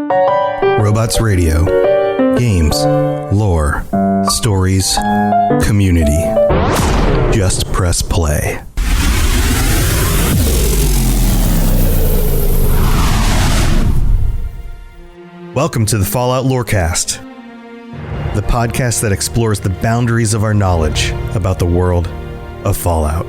Robots Radio. Games, lore, stories, community. Just press play. Welcome to the Fallout Lorecast, the podcast that explores the boundaries of our knowledge about the world of Fallout.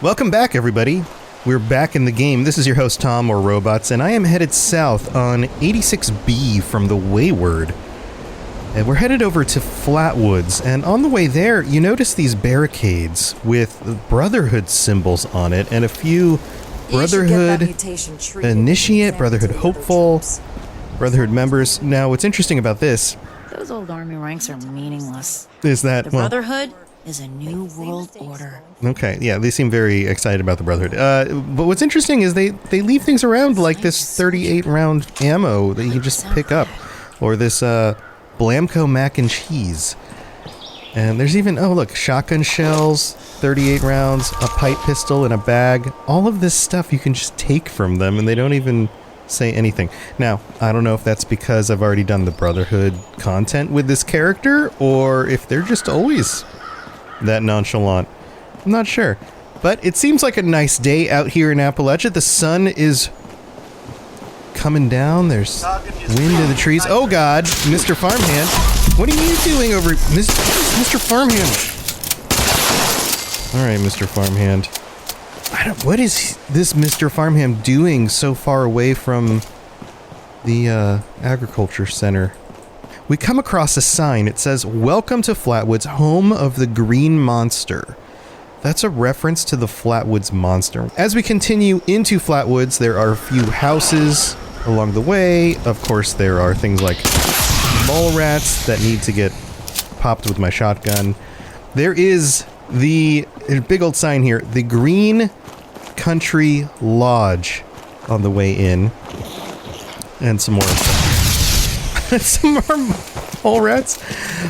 Welcome back, everybody. We're back in the game. This is your host, Tom, or Robots, and I am headed south on 86B from the Wayward. And we're headed over to Flatwoods, and on the way there, you notice these barricades with Brotherhood symbols on it, and a few Brotherhood Initiate, Brotherhood Hopeful, Brotherhood members. Now, what's interesting about this... Those old army ranks are meaningless. Is that... The Brotherhood is a new world order. Okay, yeah, they seem very excited about the Brotherhood. But what's interesting is they leave things around like this 38-round ammo that you can just pick up, or this Blamco mac and cheese. And there's even, oh look, shotgun shells, 38 rounds, a pipe pistol in a bag. All of this stuff you can just take from them, and they don't even say anything. Now, I don't know if that's because I've already done the Brotherhood content with this character, or if they're just always that nonchalant. I'm not sure. But it seems like a nice day out here in Appalachia. The sun is coming down. There's wind in the trees. Oh god, Mr. Farmhand. What are you doing over... Mr. Farmhand? Alright, Mr. Farmhand. What is this Mr. Farmhand doing so far away from the agriculture center? We come across a sign. It says, "Welcome to Flatwoods, home of the Green Monster." That's a reference to the Flatwoods monster. As we continue into Flatwoods, there are a few houses along the way. Of course, there are things like mole rats that need to get popped with my shotgun. There is the big old sign here, the Green Country Lodge, on the way in. And some more. Some more mole rats.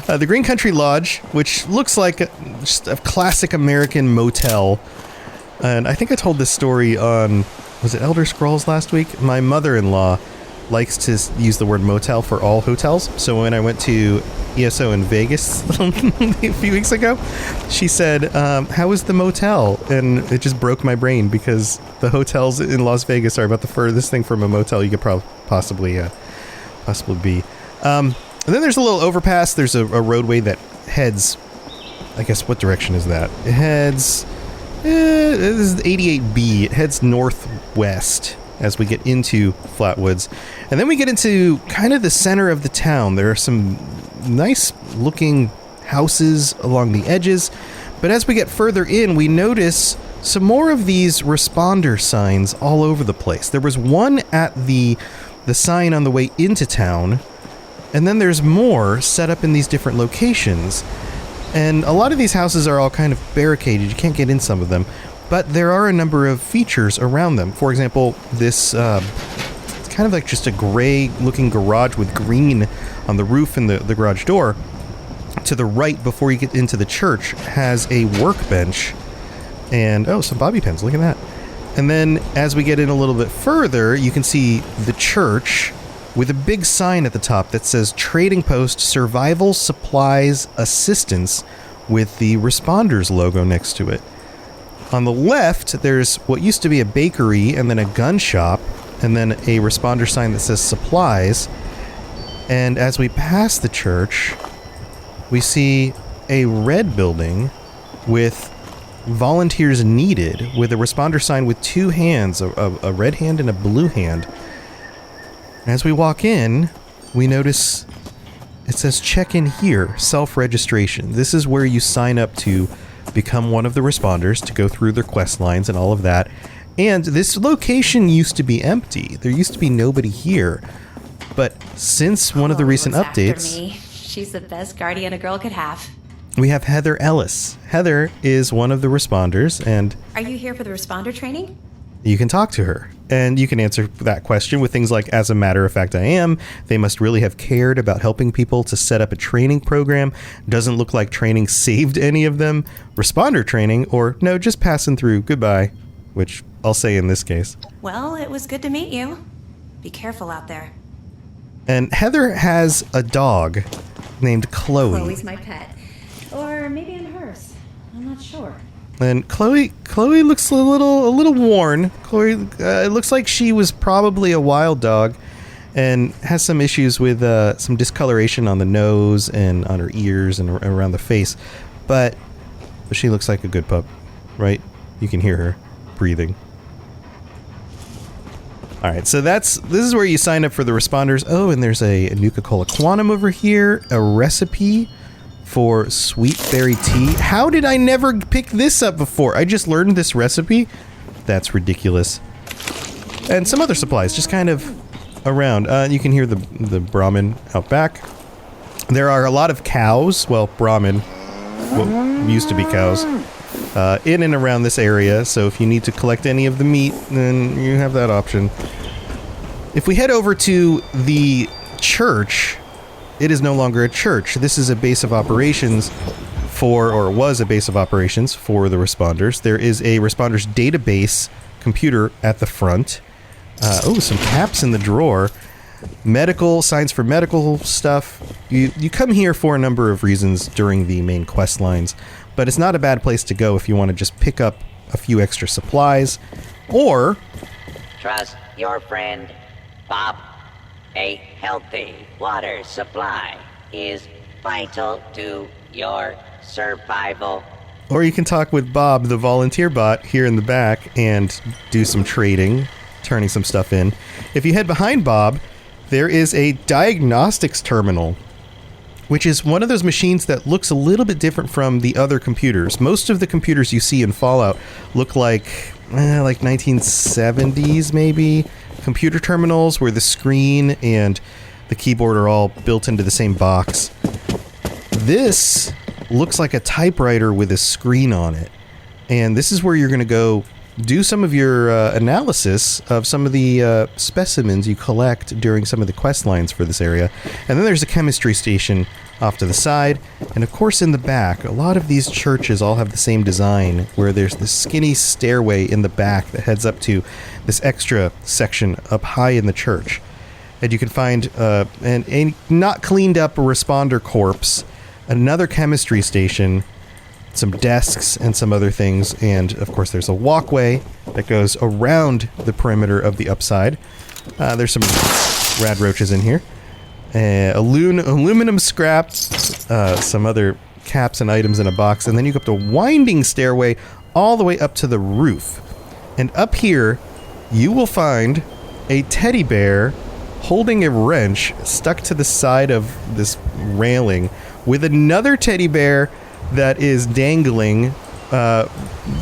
The Green Country Lodge, which looks like just a classic American motel. And I think I told this story on, was it Elder Scrolls last week? My mother-in-law likes to use the word motel for all hotels. So when I went to ESO in Vegas a few weeks ago, she said, how was the motel? And it just broke my brain because the hotels in Las Vegas are about the furthest thing from a motel you could possibly be. And then there's a little overpass. There's a roadway that heads, I guess, what direction is that? It heads, this is 88B. It heads northwest as we get into Flatwoods. And then we get into kind of the center of the town. There are some nice looking houses along the edges. But as we get further in, we notice some more of these responder signs all over the place. There was one at the sign on the way into town. And then there's more set up in these different locations. And a lot of these houses are all kind of barricaded. You can't get in some of them. But there are a number of features around them. For example, this it's kind of like just a gray-looking garage with green on the roof and the garage door. To the right, before you get into the church, has a workbench. And, oh, some bobby pins. Look at that. And then as we get in a little bit further, you can see the church with a big sign at the top that says Trading Post Survival Supplies Assistance with the Responders logo next to it. On the left, there's what used to be a bakery and then a gun shop and then a responder sign that says Supplies. And as we pass the church, we see a red building with Volunteers Needed with a responder sign with two hands, a red hand and a blue hand. As we walk in, we notice it says check in here, self-registration. This is where you sign up to become one of the responders, to go through their quest lines and all of that. And this location used to be empty. There used to be nobody here. But since one of the recent updates... Me. She's the best guardian a girl could have. We have Heather Ellis. Heather is one of the responders, and... Are you here for the responder training? You can talk to her, and you can answer that question with things like, as a matter of fact, I am. They must really have cared about helping people to set up a training program. Doesn't look like training saved any of them. Responder training, or no, just passing through. Goodbye. which I'll say in this case. Well, it was good to meet you. Be careful out there. And Heather has a dog named Chloe. Chloe's my pet. Or maybe I'm hers. I'm not sure. And Chloe looks a little worn. Chloe, it looks like she was probably a wild dog and has some issues with some discoloration on the nose and on her ears and around the face. But she looks like a good pup, right? You can hear her breathing. All right, so this is where you sign up for the responders. Oh, and there's a Nuka-Cola Quantum over here, a recipe for sweet berry tea. How did I never pick this up before? I just learned this recipe? That's ridiculous. And some other supplies, just kind of around. You can hear the Brahmin out back. There are a lot of cows, well, Brahmin, what used to be cows, in and around this area, so if you need to collect any of the meat, then you have that option. If we head over to the church, it is no longer a church. This is a base of operations or was a base of operations for the responders. There is a responders database computer at the front. Some caps in the drawer. Medical, signs for medical stuff. You come here for a number of reasons during the main quest lines, but it's not a bad place to go if you want to just pick up a few extra supplies, or... Trust your friend, Bob. A healthy water supply is vital to your survival. Or you can talk with Bob, the volunteer bot, here in the back and do some trading, turning some stuff in. If you head behind Bob, there is a diagnostics terminal, which is one of those machines that looks a little bit different from the other computers. Most of the computers you see in Fallout look like 1970s maybe. Computer terminals where the screen and the keyboard are all built into the same box. This looks like a typewriter with a screen on it. And this is where you're going to go do some of your analysis of some of the specimens you collect during some of the quest lines for this area. And then there's a chemistry station off to the side. And of course in the back, a lot of these churches all have the same design, where there's this skinny stairway in the back that heads up to this extra section up high in the church. And you can find a not cleaned up responder corpse, another chemistry station, some desks and some other things, and of course there's a walkway that goes around the perimeter of the upside. There's some rad roaches in here, aluminum scrap, some other caps and items in a box, and then you go up the winding stairway all the way up to the roof. And up here you will find a teddy bear holding a wrench stuck to the side of this railing, with another teddy bear that is dangling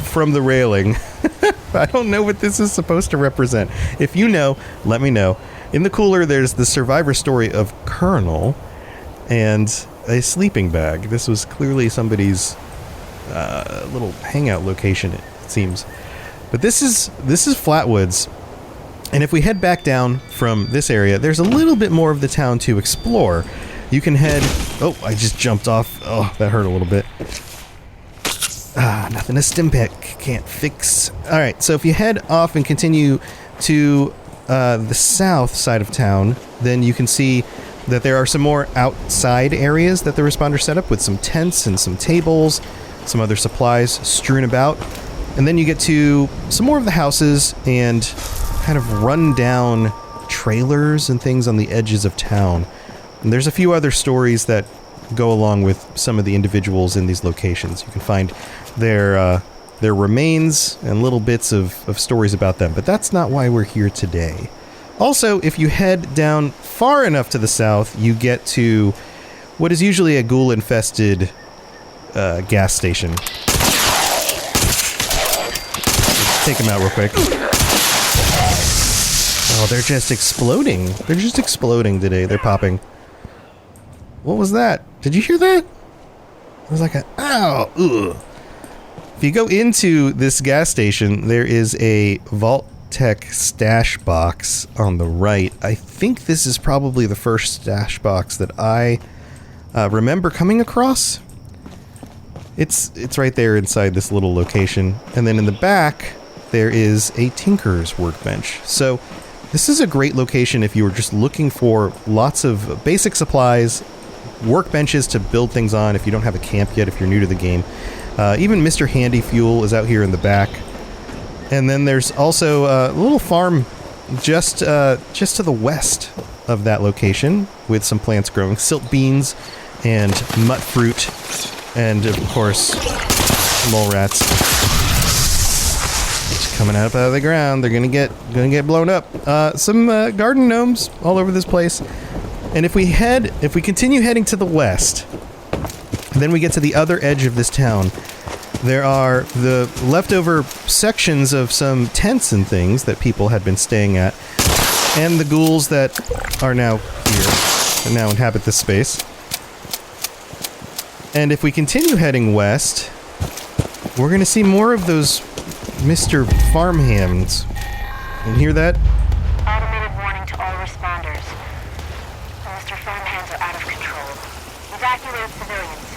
from the railing. I don't know what this is supposed to represent. If you know, let me know. In the cooler, there's the survivor story of Colonel and a sleeping bag. This was clearly somebody's little hangout location, it seems. But this is Flatwoods. And if we head back down from this area, there's a little bit more of the town to explore. You can head... Oh, I just jumped off. Oh, that hurt a little bit. Nothing a stim pack can't fix. Alright, so if you head off and continue to the south side of town, then you can see that there are some more outside areas that the responders set up with some tents and some tables, some other supplies strewn about. And then you get to some more of the houses and kind of run down trailers and things on the edges of town. And there's a few other stories that go along with some of the individuals in these locations. You can find their remains and little bits of stories about them, but that's not why we're here today. Also, if you head down far enough to the south, you get to what is usually a ghoul-infested gas station. Let's take them out real quick. Oh, they're just exploding. They're just exploding today. They're popping. What was that? Did you hear that? It was like a... Ow! Ugh. If you go into this gas station, there is a Vault-Tec stash box on the right. I think this is probably the first stash box that I remember coming across. It's right there inside this little location. And then in the back, there is a tinker's workbench. So this is a great location if you were just looking for lots of basic supplies, workbenches to build things on if you don't have a camp yet, if you're new to the game. Even Mr. Handy Fuel is out here in the back. And then there's also a little farm just to the west of that location with some plants growing. Silt beans and mut fruit and, of course, mole rats. Just coming up out of the ground. They're gonna get blown up. Some garden gnomes all over this place. And if we continue heading to the west, then we get to the other edge of this town. There are the leftover sections of some tents and things that people had been staying at, and the ghouls that are now here, and now inhabit this space. And if we continue heading west, we're going to see more of those Mr. Farmhands. You hear that? Automated warning to all responders. The Mr. Farmhands are out of control. Evacuate civilians.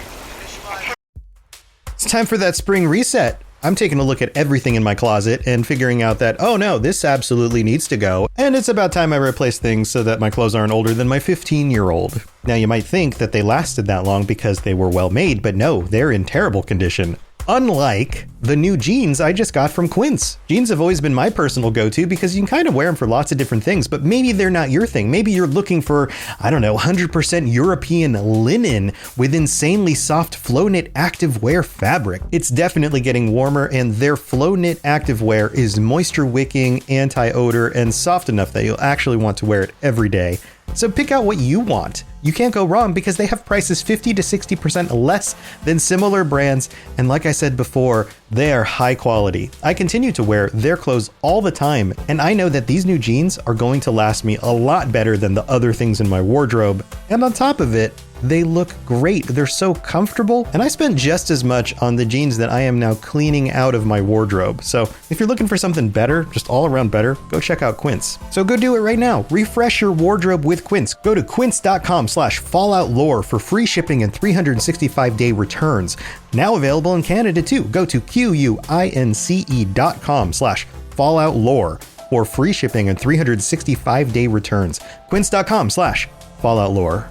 It's time for that spring reset. I'm taking a look at everything in my closet and figuring out that, oh no, this absolutely needs to go. And it's about time I replace things so that my clothes aren't older than my 15-year-old. Now you might think that they lasted that long because they were well made, but no, they're in terrible condition. Unlike the new jeans I just got from Quince. Jeans have always been my personal go-to because you can kind of wear them for lots of different things, but maybe they're not your thing. Maybe you're looking for, 100% European linen with insanely soft flow knit activewear fabric. It's definitely getting warmer, and their flow knit activewear is moisture wicking, anti-odor, and soft enough that you'll actually want to wear it every day. So pick out what you want. You can't go wrong because they have prices 50 to 60% less than similar brands. And like I said before, they are high quality. I continue to wear their clothes all the time, and I know that these new jeans are going to last me a lot better than the other things in my wardrobe. And on top of it, they look great. They're so comfortable, and I spent just as much on the jeans that I am now cleaning out of my wardrobe. So if you're looking for something better, just all around better, go check out Quince. So go do it right now. Refresh your wardrobe with Quince. Go to quince.com/falloutlore for free shipping and 365-day returns. Now available in Canada too. Go to quince.com/falloutlore for free shipping and 365-day returns. Quince.com/falloutlore.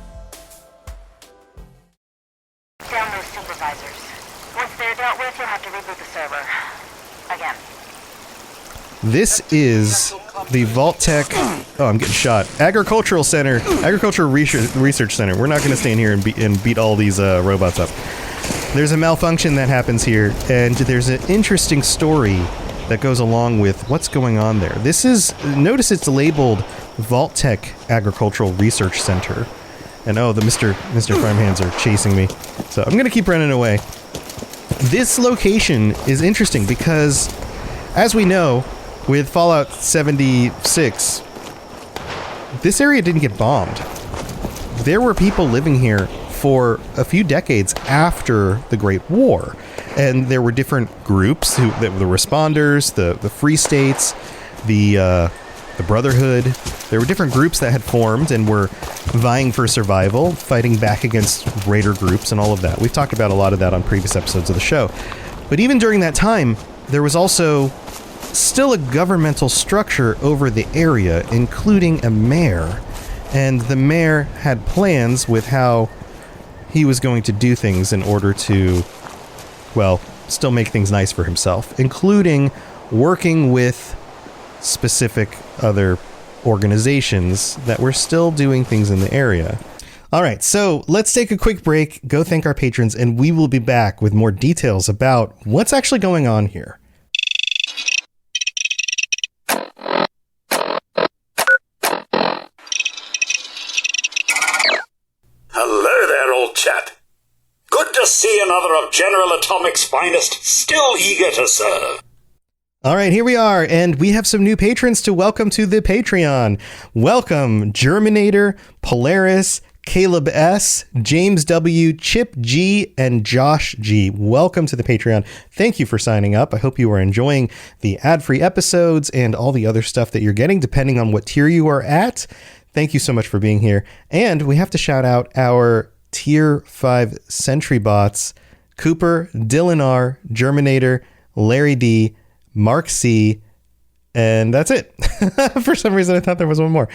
Down those supervisors. Once they're dealt with, you'll have to reboot the server. Again. This is the Vault Tech. Oh, I'm getting shot. Agricultural Research Center. We're not going to stay in here and beat all these robots up. There's a malfunction that happens here, and there's an interesting story that goes along with what's going on there. Notice it's labeled Vault Tech Agricultural Research Center. And oh, the Mr. Farmhands are chasing me. So I'm going to keep running away. This location is interesting because, as we know, with Fallout 76, this area didn't get bombed. There were people living here for a few decades after the Great War. And there were different groups, the Responders, the Free States, the Brotherhood. There were different groups that had formed and were vying for survival, fighting back against raider groups and all of that. We've talked about a lot of that on previous episodes of the show. But even during that time, there was also still a governmental structure over the area, including a mayor. And the mayor had plans with how he was going to do things in order to, well, still make things nice for himself, including working with specific other organizations that were still doing things in the area. All right, so let's take a quick break, go thank our patrons, and we will be back with more details about what's actually going on here. Hello there, old chap. Good to see another of General Atomic's finest, still eager to serve. All right, here we are, and we have some new patrons to welcome to the Patreon. Welcome, Germinator, Polaris, Caleb S., James W., Chip G., and Josh G. Welcome to the Patreon. Thank you for signing up. I hope you are enjoying the ad-free episodes and all the other stuff that you're getting, depending on what tier you are at. Thank you so much for being here. And we have to shout out our Tier 5 Sentry bots, Cooper, Dylan R., Germinator, Larry D., Mark C, and that's it. For some reason, I thought there was one more.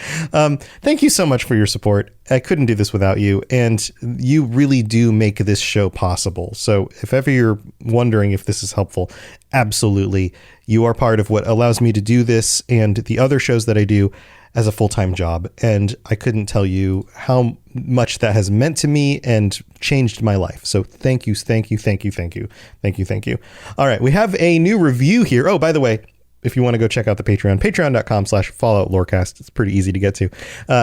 Thank you so much for your support. I couldn't do this without you, and you really do make this show possible. So if ever you're wondering if this is helpful, absolutely. You are part of what allows me to do this and the other shows that I do as a full-time job. And I couldn't tell you how much that has meant to me and changed my life. So thank you, thank you, thank you, thank you, thank you, thank you. All right, we have a new review here. Oh, by the way, if you want to go check out the patreon.com/Fallout Lorecast. It's pretty easy to get to.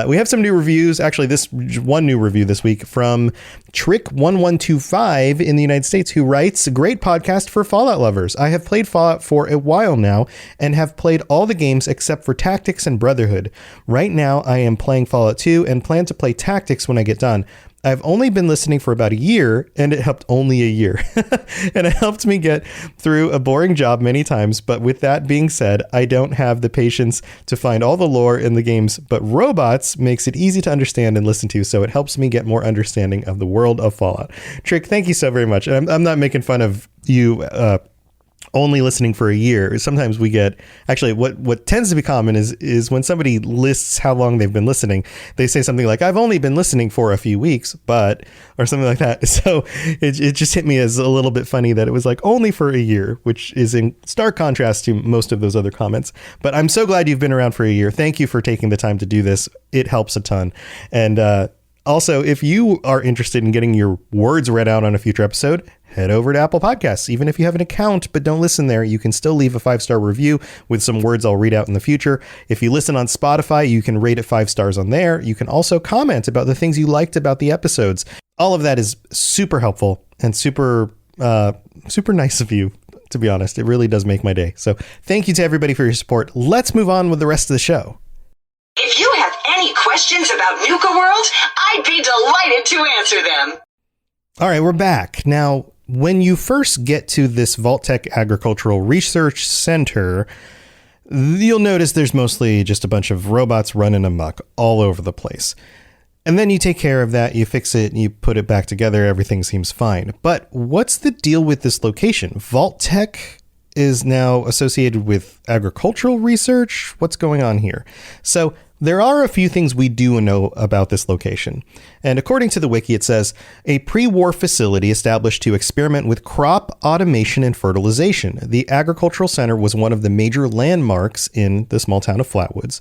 We have some new reviews. Actually, this one new review this week from Trick1125 in the United States, who writes, "Great podcast for Fallout lovers. I have played Fallout for a while now and have played all the games except for Tactics and Brotherhood. Right now, I am playing Fallout 2 and plan to play Tactics when I get done. I've only been listening for about a year, and it helped only a year. And it helped me get through a boring job many times. But with that being said, I don't have the patience to find all the lore in the games, but Robots makes it easy to understand and listen to, so it helps me get more understanding of the world of Fallout." Trick, thank you so very much. And I'm not making fun of you only listening for a year. Sometimes we get, actually what tends to be common is when somebody lists how long they've been listening, they say something like, "I've only been listening for a few weeks, but," or something like that. So it just hit me as a little bit funny that it was like only for a year, which is in stark contrast to most of those other comments. But I'm so glad you've been around for a year. Thank you for taking the time to do this. It helps a ton. And also, if you are interested in getting your words read out on a future episode, head over to Apple Podcasts. Even if you have an account but don't listen there, you can still leave a 5-star review with some words I'll read out in the future. If you listen on Spotify, you can rate it 5 stars on there. You can also comment about the things you liked about the episodes. All of that is super helpful and super nice of you, to be honest. It really does make my day. So thank you to everybody for your support. Let's move on with the rest of the show. If you have any questions about Nuka World, I'd be delighted to answer them. All right, we're back. Now, when you first get to this Vault-Tec Agricultural Research Center, you'll notice there's mostly just a bunch of robots running amok all over the place. And then you take care of that, you fix it, and you put it back together, everything seems fine. But what's the deal with this location? Vault-Tec is now associated with agricultural research? What's going on here? So there are a few things we do know about this location. And according to the wiki, it says, "A pre-war facility established to experiment with crop automation and fertilization. The agricultural center was one of the major landmarks in the small town of Flatwoods.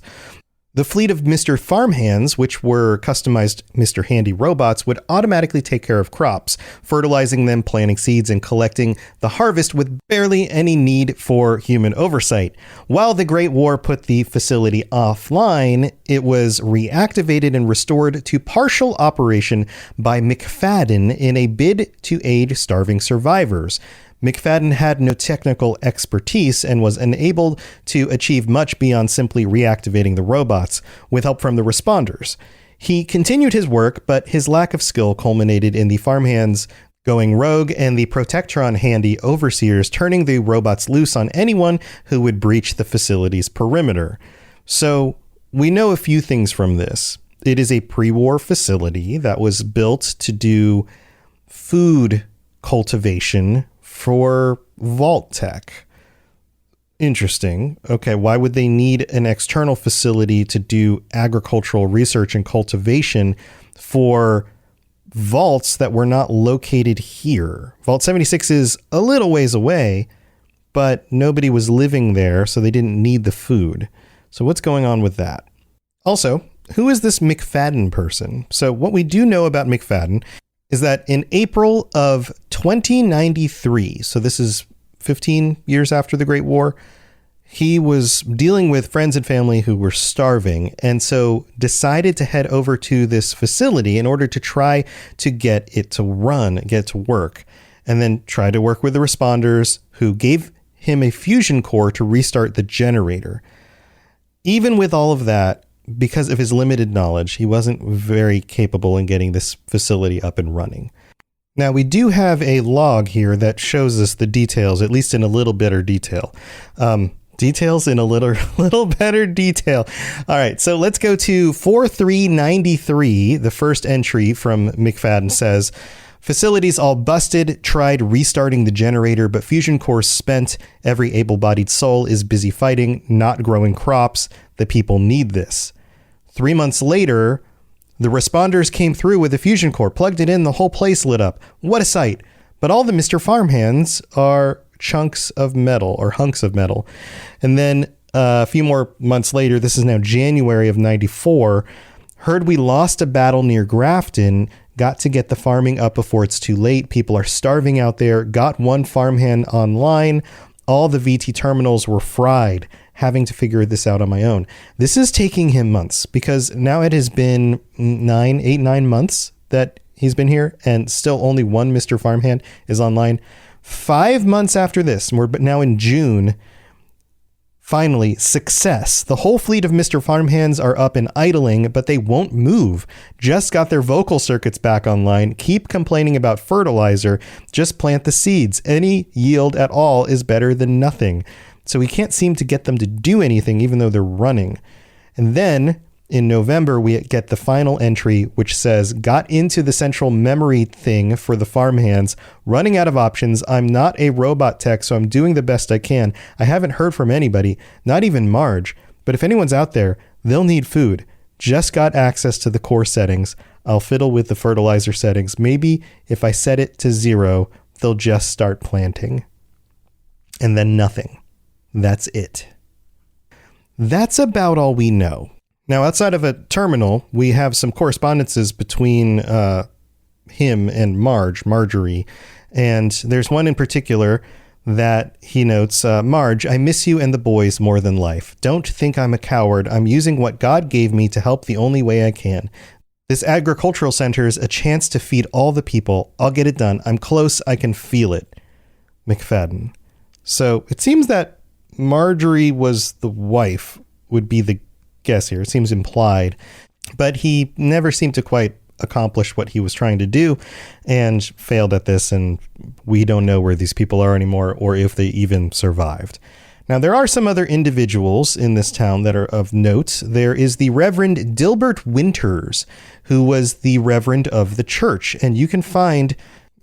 The fleet of Mr. Farmhands, which were customized Mr. Handy robots, would automatically take care of crops, fertilizing them, planting seeds, and collecting the harvest with barely any need for human oversight. While the Great War put the facility offline, it was reactivated and restored to partial operation by McFadden in a bid to aid starving survivors. McFadden had no technical expertise and was unable to achieve much beyond simply reactivating the robots with help from the responders. He continued his work, but his lack of skill culminated in the farmhands going rogue and the Protectron Handy overseers turning the robots loose on anyone who would breach the facility's perimeter. So we know a few things from this. It is a pre-war facility that was built to do food cultivation for Vault-Tec. Interesting. Okay, why would they need an external facility to do agricultural research and cultivation for vaults that were not located here? Vault 76 is a little ways away, but nobody was living there, so they didn't need the food. So what's going on with that? Also, who is this McFadden person? So what we do know about McFadden is that in April of 2093, so this is 15 years after the Great War, he was dealing with friends and family who were starving, and so decided to head over to this facility in order to try to get it to run, get it to work, and then try to work with the responders who gave him a fusion core to restart the generator. Even with all of that, because of his limited knowledge, he wasn't very capable in getting this facility up and running. Now, we do have a log here that shows us the details, at least in a little better detail. Details in a little better detail. All right, so let's go to 4393. The first entry from McFadden says, Facilities all busted, tried restarting the generator, but fusion cores spent. Every able-bodied soul is busy fighting, not growing crops. The people need this. 3 months later, the responders came through with a fusion core, plugged it in, the whole place lit up. What a sight. But all the Mr. Farmhands are chunks of metal or hunks of metal. And then a few more months later, this is now January of 94, heard we lost a battle near Grafton, got to get the farming up before it's too late. People are starving out there, got one farmhand online. All the VT terminals were fried, having to figure this out on my own. This is taking him months because now it has been 9 months that he's been here and still only one Mr. Farmhand is online. 5 months after this, we're now in June. Finally, success. The whole fleet of Mr. Farmhands are up and idling, but they won't move. Just got their vocal circuits back online. Keep complaining about fertilizer. Just plant the seeds. Any yield at all is better than nothing. So we can't seem to get them to do anything, even though they're running. And then in November, we get the final entry, which says, got into the central memory thing for the farmhands, running out of options. I'm not a robot tech, so I'm doing the best I can. I haven't heard from anybody, not even Marge. But if anyone's out there, they'll need food. Just got access to the core settings. I'll fiddle with the fertilizer settings. Maybe if I set it to 0, they'll just start planting. And then nothing. That's it. That's about all we know. Now, outside of a terminal, we have some correspondences between him and Marjorie. And there's one in particular that he notes, Marge, I miss you and the boys more than life. Don't think I'm a coward. I'm using what God gave me to help the only way I can. This agricultural center is a chance to feed all the people. I'll get it done. I'm close. I can feel it. McFadden. So it seems that Marjorie was the wife, would be the guess here. It seems implied, but he never seemed to quite accomplish what he was trying to do and failed at this. And we don't know where these people are anymore or if they even survived. Now, there are some other individuals in this town that are of note. There is the Reverend Dilbert Winters, who was the Reverend of the church. And you can find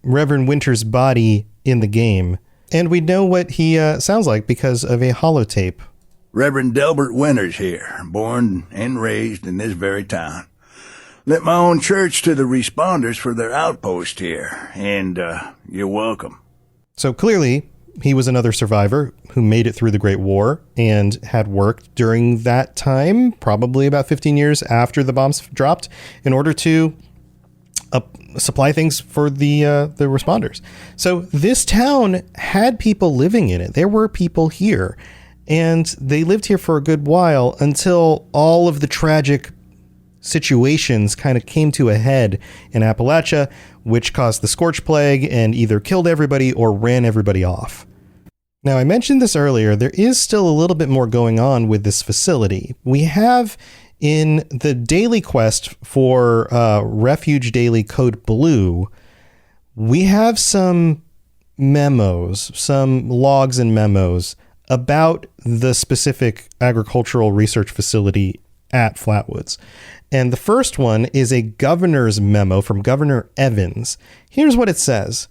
Reverend Winters' body in the game. And we know what he sounds like because of a holotape. Reverend Delbert Winters here, born and raised in this very town. Lit my own church to the responders for their outpost here, and you're welcome. So clearly, he was another survivor who made it through the Great War and had worked during that time, probably about 15 years after the bombs dropped, in order to supply things for the responders. So this town had people living in it. There were people here. And they lived here for a good while until all of the tragic situations kind of came to a head in Appalachia, which caused the Scorch Plague and either killed everybody or ran everybody off. Now, I mentioned this earlier. There is still a little bit more going on with this facility. We have in the daily quest for Refuge Daily Code Blue, we have some memos, some logs and memos about the specific agricultural research facility at Flatwoods. And the first one is a governor's memo from Governor Evans. Here's what it says.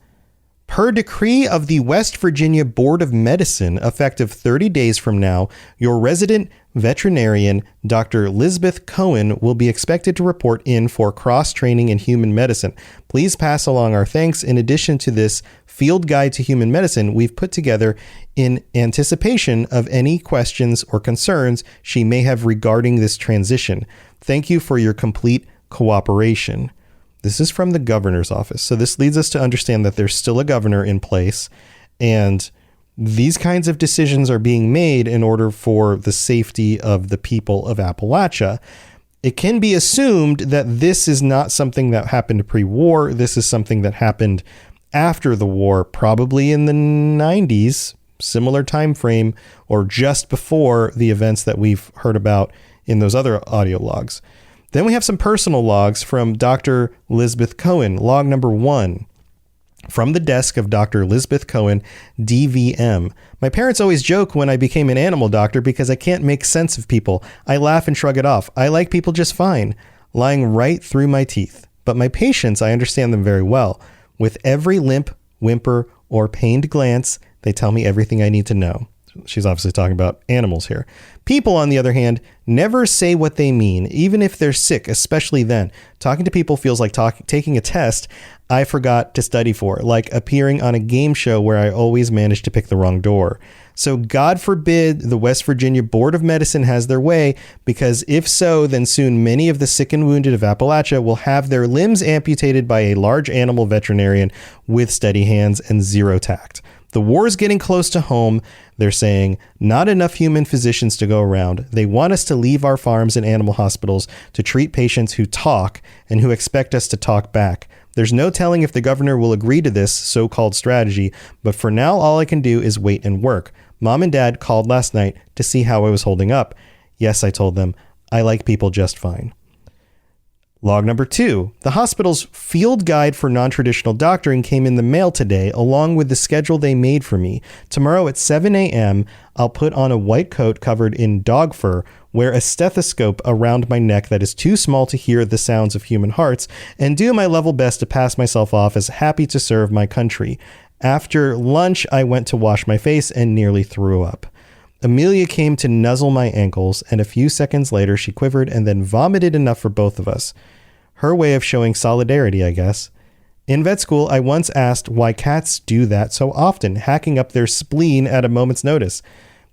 Per decree of the West Virginia Board of Medicine, effective 30 days from now, your resident veterinarian, Dr. Lisbeth Cohen, will be expected to report in for cross-training in human medicine. Please pass along our thanks. In addition to this field guide to human medicine we've put together in anticipation of any questions or concerns she may have regarding this transition. Thank you for your complete cooperation. This is from the governor's office. So this leads us to understand that there's still a governor in place, and these kinds of decisions are being made in order for the safety of the people of Appalachia. It can be assumed that this is not something that happened pre-war. This is something that happened after the war, probably in the 90s, similar time frame, or just before the events that we've heard about in those other audio logs. Then we have some personal logs from Dr. Lisbeth Cohen. Log number 1. From the desk of Dr. Lisbeth Cohen, DVM. My parents always joke when I became an animal doctor because I can't make sense of people. I laugh and shrug it off. I like people just fine, lying right through my teeth. But my patients, I understand them very well. With every limp, whimper, or pained glance, they tell me everything I need to know. She's obviously talking about animals here. People, on the other hand, never say what they mean, even if they're sick, especially then. Talking to people feels like taking a test I forgot to study for, like appearing on a game show where I always manage to pick the wrong door. So God forbid the West Virginia Board of Medicine has their way, because if so, then soon many of the sick and wounded of Appalachia will have their limbs amputated by a large animal veterinarian with steady hands and zero tact. The war's getting close to home. They're saying not enough human physicians to go around. They want us to leave our farms and animal hospitals to treat patients who talk and who expect us to talk back. There's no telling if the governor will agree to this so-called strategy, but for now, all I can do is wait and work. Mom and Dad called last night to see how I was holding up. Yes, I told them, I like people just fine. Log number 2. The hospital's field guide for non-traditional doctoring came in the mail today, along with the schedule they made for me. Tomorrow at 7 a.m., I'll put on a white coat covered in dog fur, wear a stethoscope around my neck that is too small to hear the sounds of human hearts, and do my level best to pass myself off as happy to serve my country. After lunch, I went to wash my face and nearly threw up. Amelia came to nuzzle my ankles, and a few seconds later she quivered and then vomited enough for both of us. Her way of showing solidarity, I guess. In vet school, I once asked why cats do that so often, hacking up their spleen at a moment's notice.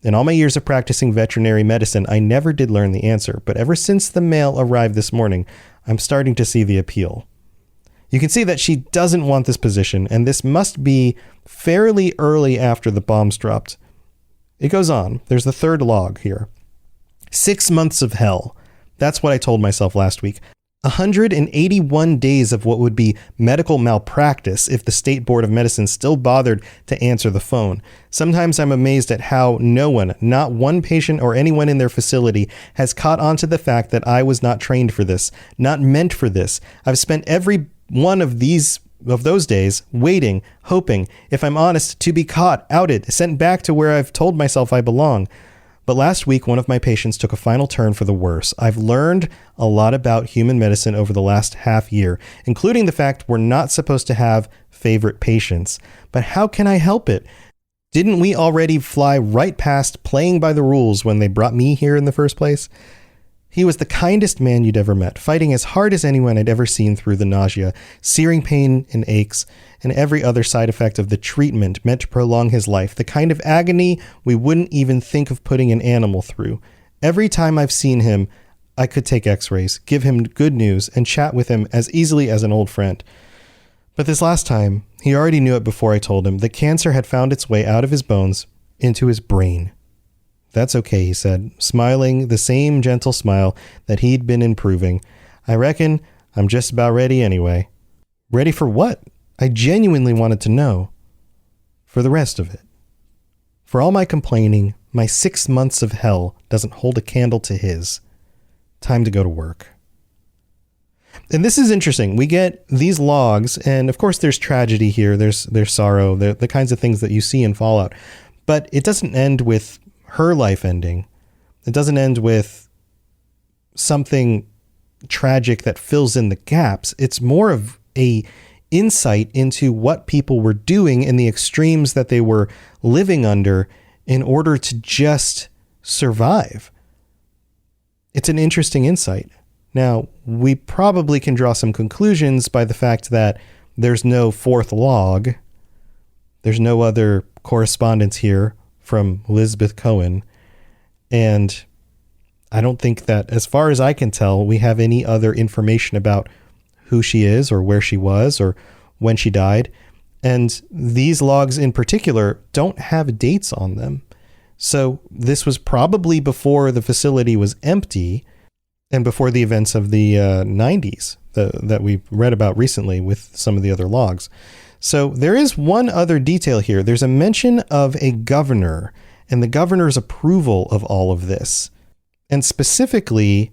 In all my years of practicing veterinary medicine, I never did learn the answer, but ever since the mail arrived this morning, I'm starting to see the appeal. You can see that she doesn't want this position, and this must be fairly early after the bombs dropped. It goes on. There's the third log here. 6 months of hell. That's what I told myself last week. 181 days of what would be medical malpractice if the State Board of Medicine still bothered to answer the phone. Sometimes I'm amazed at how no one, not one patient or anyone in their facility, has caught on to the fact that I was not trained for this, not meant for this. I've spent every one of those days waiting, hoping, if I'm honest, to be caught, outed, sent back to where I've told myself I belong. But last week, one of my patients took a final turn for the worse. I've learned a lot about human medicine over the last half year, including the fact we're not supposed to have favorite patients. But how can I help it? Didn't we already fly right past playing by the rules when they brought me here in the first place? He was the kindest man you'd ever met, fighting as hard as anyone I'd ever seen through the nausea, searing pain and aches, and every other side effect of the treatment meant to prolong his life, the kind of agony we wouldn't even think of putting an animal through. Every time I've seen him, I could take x-rays, give him good news, and chat with him as easily as an old friend. But this last time, he already knew it before I told him. The cancer had found its way out of his bones into his brain. That's okay, he said, smiling the same gentle smile that he'd been improving. I reckon I'm just about ready anyway. Ready for what? I genuinely wanted to know. For the rest of it. For all my complaining, my 6 months of hell doesn't hold a candle to his. Time to go to work. And this is interesting. We get these logs, and of course there's tragedy here, there's sorrow, the kinds of things that you see in Fallout. But it doesn't end with her life ending. It doesn't end with something tragic that fills in the gaps. It's more of a insight into what people were doing and the extremes that they were living under in order to just survive. It's an interesting insight. Now, we probably can draw some conclusions by the fact that there's no fourth log. There's no other correspondence here from Elizabeth Cohen. And I don't think that, as far as I can tell, we have any other information about who she is or where she was or when she died. And these logs in particular don't have dates on them. So this was probably before the facility was empty and before the events of the 90s that we read about recently with some of the other logs. So there is one other detail here. There's a mention of a governor and the governor's approval of all of this, and specifically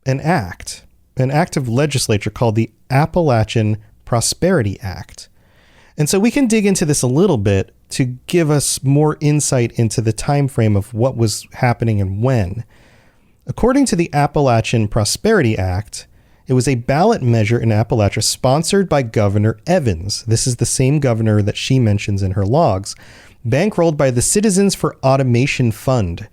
an act of legislature called the Appalachian Prosperity Act. And so we can dig into this a little bit to give us more insight into the time frame of what was happening and when. According to the Appalachian Prosperity Act, It was a ballot measure in Appalachia sponsored by Governor Evans. This is the same governor that she mentions in her logs. Bankrolled by the Citizens for Automation Fund.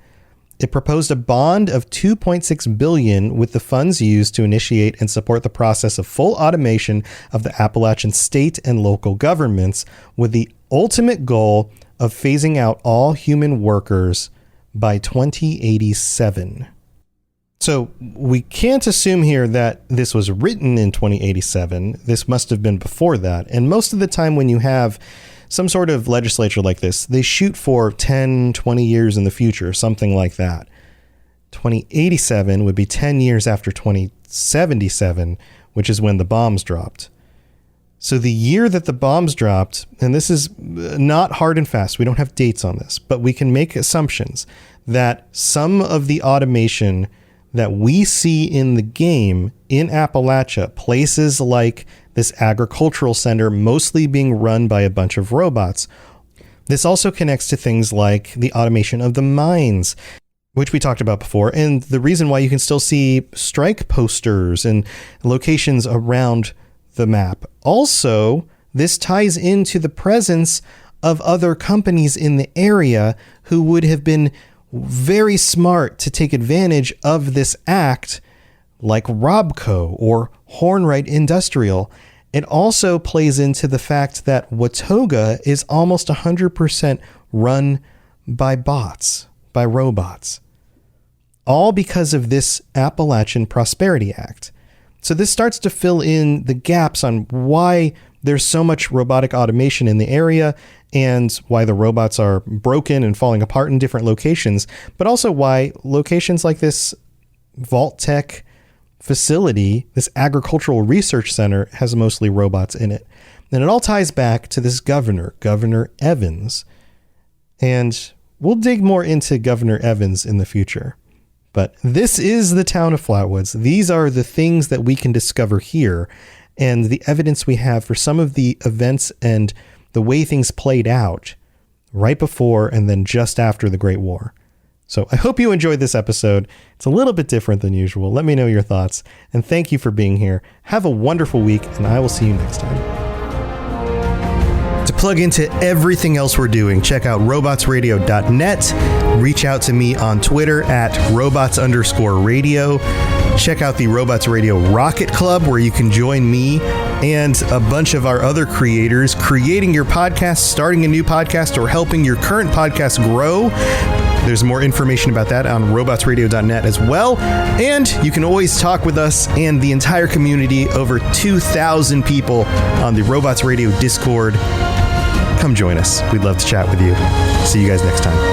It proposed a bond of $2.6 billion, with the funds used to initiate and support the process of full automation of the Appalachian state and local governments, with the ultimate goal of phasing out all human workers by 2087. So we can't assume here that this was written in 2087. This must have been before that. And most of the time when you have some sort of legislature like this, they shoot for 10, 20 years in the future, something like that. 2087 would be 10 years after 2077, which is when the bombs dropped. So the year that the bombs dropped, and this is not hard and fast, we don't have dates on this, but we can make assumptions that some of the automation that we see in the game in Appalachia, places like this agricultural center mostly being run by a bunch of robots. This also connects to things like the automation of the mines, which we talked about before, and the reason why you can still see strike posters and locations around the map. Also, this ties into the presence of other companies in the area who would have been very smart to take advantage of this act, like Robco or Hornwright Industrial. It also plays into the fact that Watoga is almost 100% run by bots, by robots, all because of this Appalachian Prosperity Act. So this starts to fill in the gaps on why there's so much robotic automation in the area and why the robots are broken and falling apart in different locations, but also why locations like this Vault Tech facility, this agricultural research center, has mostly robots in it. And it all ties back to this governor, Governor Evans. And we'll dig more into Governor Evans in the future. But this is the town of Flatwoods. These are the things that we can discover here and the evidence we have for some of the events and the way things played out right before and then just after the Great War. So I hope you enjoyed this episode. It's a little bit different than usual. Let me know your thoughts, and thank you for being here. Have a wonderful week, and I will see you next time. To plug into everything else we're doing, check out robotsradio.net. Reach out to me on Twitter at robots_radio. Check out the Robots Radio Rocket Club, where you can join me and a bunch of our other creators creating your podcast, starting a new podcast, or helping your current podcast grow. There's more information about that on robotsradio.net as well. And you can always talk with us and the entire community, over 2,000 people on the Robots Radio Discord. Come join us. We'd love to chat with you. See you guys next time.